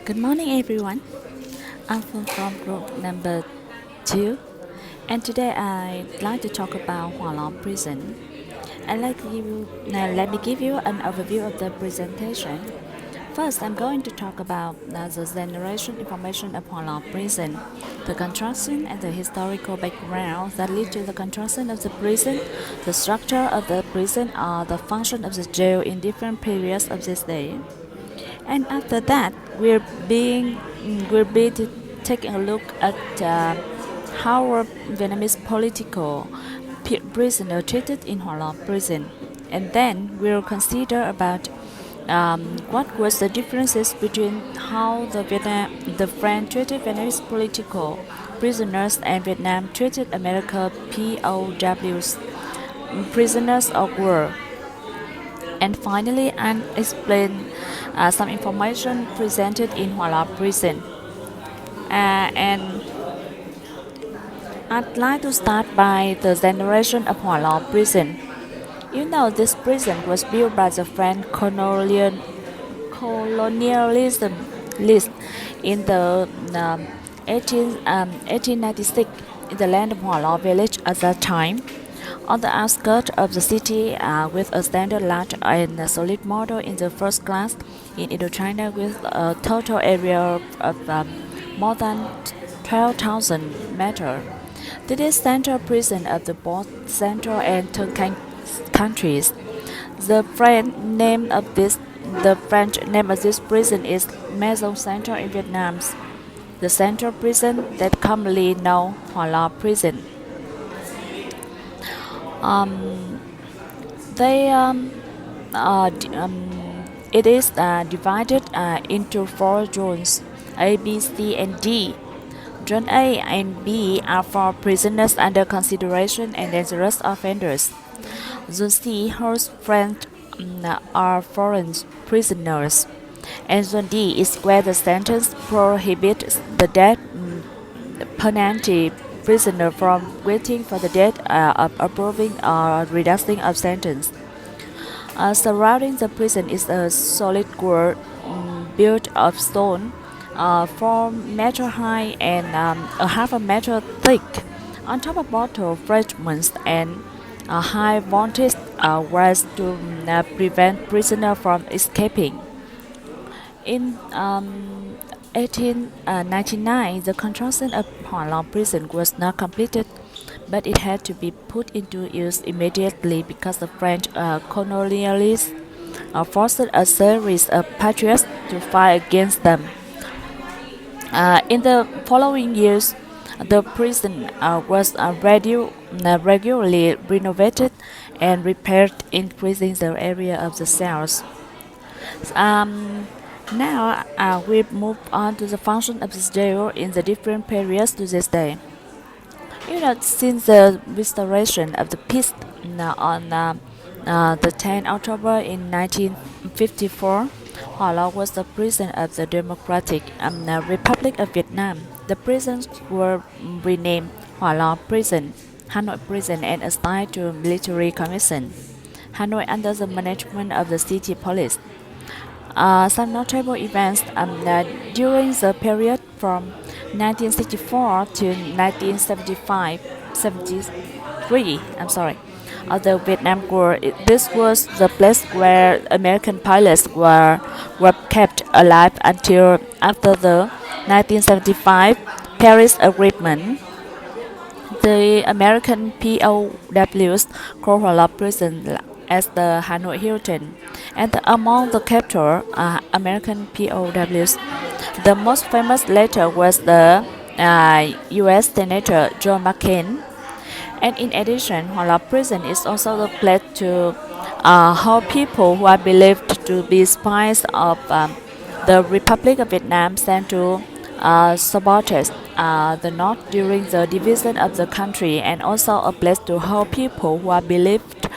Good morning, everyone. I'm Phương from group number 2, and today I'd like to talk about Hua Long Prison. Let me give you an overview of the presentation. First, I'm going to talk about the generation information of Hua Long Prison, the construction and the historical background that lead to the construction of the prison, the structure of the prison, or the function of the jail in different periods of this day. And after that, we'll be taking a look at how were Vietnamese political prisoner treated in Hoa Long prison, and then we'll consider about what was the differences between how the French treated Vietnamese political prisoners and Vietnam treated American POWs, prisoners of war. And finally, I'll explain some information presented in Hoa Long prison. And I'd like to start by the generation of Hoa Long prison. You know, this prison was built by the French colonialism list in the 1896 in the land of Hoa Long village at that time. On the outskirts of the city, with a standard large and solid model in the first class in Indochina with a total area of more than 12,000 meters. This is central prison of the both central and third countries. The French name of this prison is Maison Central in Vietnam, the central prison that commonly known Hoa Long prison. Um, they it is divided into four zones: A, B, C, and D. Zone A and B are for prisoners under consideration and dangerous offenders. Zone C holds French or foreign prisoners, and Zone D is where the sentence prohibits the death penalty prisoner from waiting for the date of approving or reducing of sentence. Surrounding the prison is a solid wall built of stone, 4 meter high and a half a meter thick. On top of bottle fragments and high voltage wires to prevent prisoner from escaping. In 1899, the construction of Hoa Long prison was not completed, but it had to be put into use immediately because the French colonialists forced a series of patriots to fight against them. In the following years, the prison was regularly renovated and repaired, increasing the area of the cells. Um, Now we move on to the function of the jail in the different periods to this day. You know, since the restoration of the peace on the 10th October in 1954, Hoa Long was the prison of the Democratic Republic of Vietnam. The prisons were renamed Hoa Long Prison, Hanoi Prison, and assigned to military commission. Hanoi under the management of the city police. Some notable events during the period from 1964 to 1975, 73, of the Vietnam War. This was the place where American pilots were kept alive until after the 1975 Paris Agreement. The American POWs called Hoa Long prison as the Hanoi Hilton, and among the captured American POWs, the most famous later was the U.S. Senator John McCain. And in addition, Hoa Long prison is also the place to hold people who are believed to be spies of the Republic of Vietnam sent to sabotage the North during the division of the country, and also a place to hold people who are believed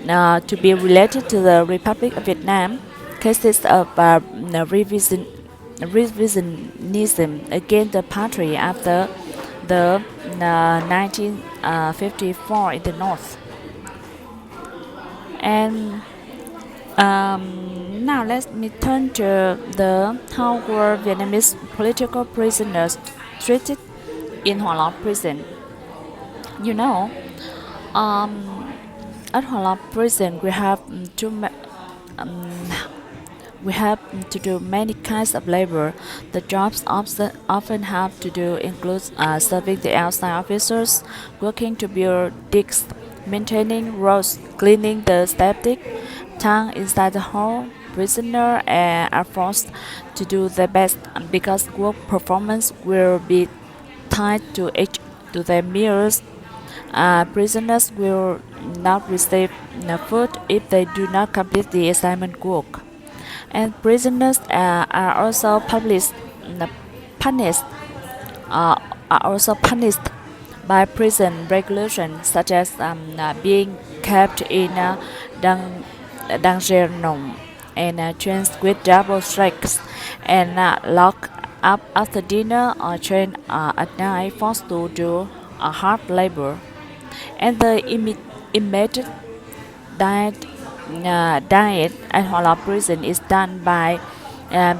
to be related to the Republic of Vietnam. Cases of revisionism against the country after the 1954 in the North. And Now let me turn to the how were Vietnamese political prisoners treated in Hoa Lo prison. You know, um, at Hoa Lo prison we have to do many kinds of labor. The jobs often have to do includes serving the outside officers, working to build digs, maintaining roads, cleaning the septic tank inside the hall. Prisoners are forced to do their best because work performance will be tied to their meals. Prisoners will not receive food if they do not complete the assignment work. And prisoners are also punished uh, are also punished by prison regulations such as being kept in a dungeon and chained with double strikes and locked up after dinner or trained at night forced to do hard labor. And the immediate diet diet at Hoa Lo prison is done by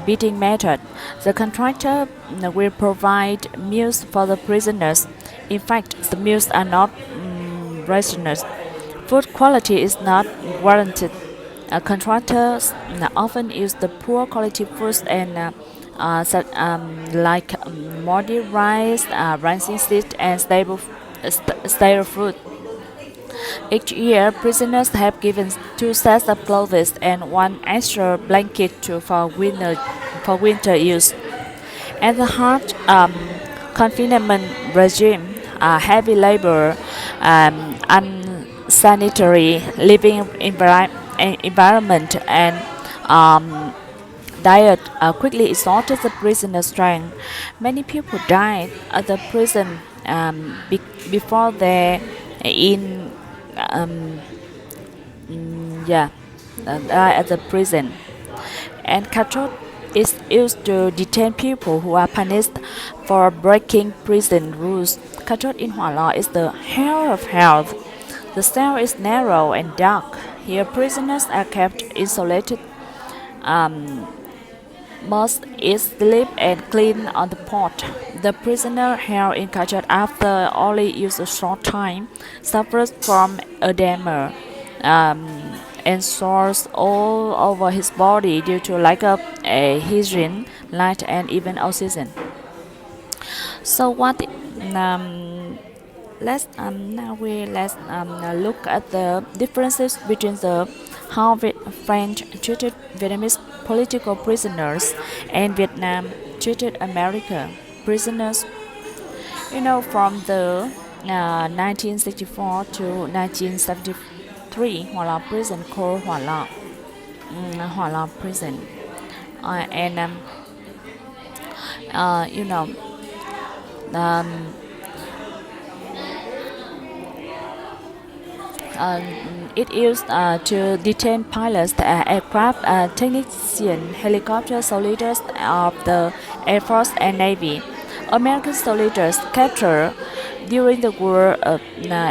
beating method. The contractor will provide meals for the prisoners. In fact, the meals are not rations. Food quality is not warranted. Contractors often use the poor quality foods and like moldy rice, rancid seed, and stale fruit. Each year, prisoners have given 2 sets of clothes and one extra blanket for winter use. And the hard confinement regime, heavy labor, unsanitary living environment, and diet quickly exhausted the prisoner's strength. Many people died at the prison before they in um, yeah die at the prison. And cachot is used to detain people who are punished for breaking prison rules. Cachot in Hoa Lo is the hell of hell. The cell is narrow and dark. Here prisoners are kept isolated. Most is sleep and clean on the pot. The prisoner held in cachot after only use a short time suffers from edema and sores all over his body due to lack of hygiene, light, and even oxygen. So what? Let's look at the differences between the how French treated Vietnamese political prisoners and Vietnam treated American prisoners. From the 1964 to 1973, Hoa Lo prison called Hoa Lo prison, and you know. Um, uh, it used to detain pilots, aircraft technicians, helicopter soldiers of the Air Force and Navy. American soldiers captured during the war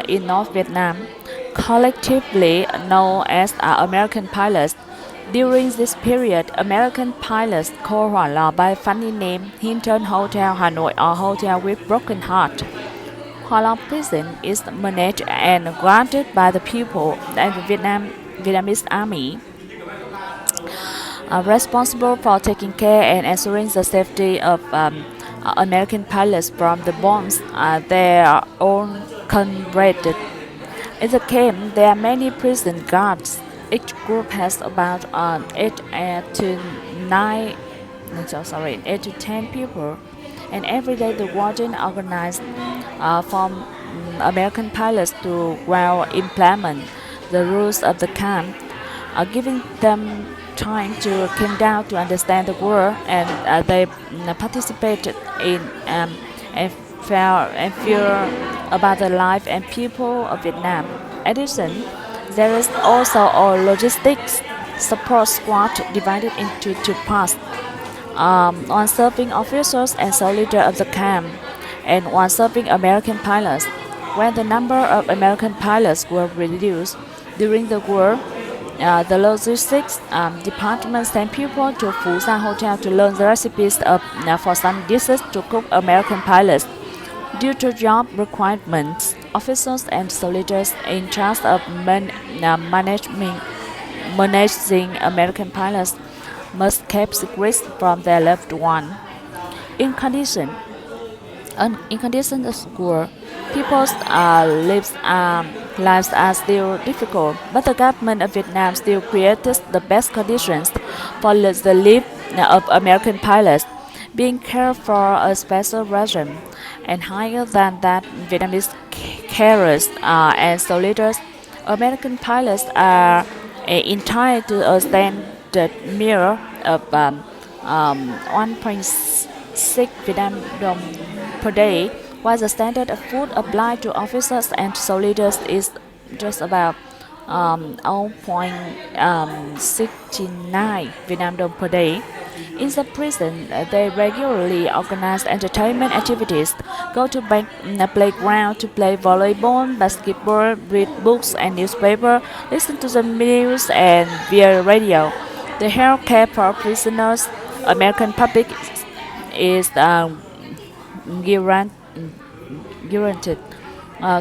in North Vietnam, collectively known as American pilots. During this period, American pilots called Hoa Lo by funny name Hinton Hotel Hanoi or Hotel with Broken Heart. Hoa Lo prison is managed and granted by the people and the Vietnamese army, responsible for taking care and ensuring the safety of American pilots from the bombs their own comrades. In the camp, there are many prison guards. Each group has about 8 to 10 people, and every day the warden organized from American pilots to well implement the rules of the camp, giving them time to calm down to understand the war, and they participated in and feel about the life and people of Vietnam. In addition, there is also a logistics support squad divided into two parts, one serving officers and soldiers of the camp, and one serving American pilots. When the number of American pilots were reduced during the war, the logistics department sent people to Fusan Hotel to learn the recipes for some dishes to cook American pilots. Due to job requirements, officers and soldiers in charge of managing American pilots must keep secrets from their loved one. In condition, in conditions of war, people's lives are still difficult, but the government of Vietnam still created the best conditions for the life of American pilots, being cared for a special regime, and higher than that, Vietnamese carriers and soldiers. American pilots are entitled to a standard meal of 1.6 Vietnam dong per day, while the standard of food applied to officers and soldiers is just about 0.69 Vietnam dong per day. In the prison, they regularly organize entertainment activities, go to playground to play volleyball, basketball, read books and newspaper, listen to the news and via radio. The health care for prisoners, American public is guaranteed,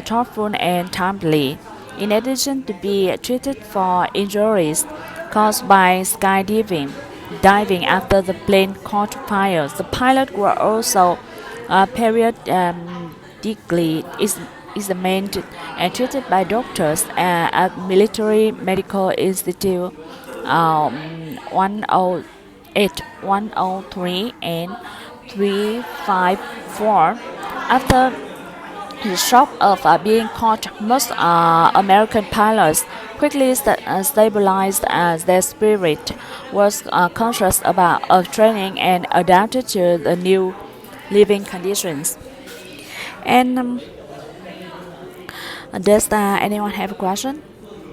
thoughtful and timely. In addition to be treated for injuries caused by diving after the plane caught fire, the pilot were also periodically examined and treated by doctors at Military Medical Institute 108, 103, and 354. After the shock of being caught, most American pilots quickly stabilized as their spirit was conscious of training and adapted to the new living conditions. And does anyone have a question?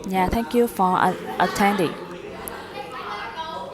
Yeah, thank you for attending.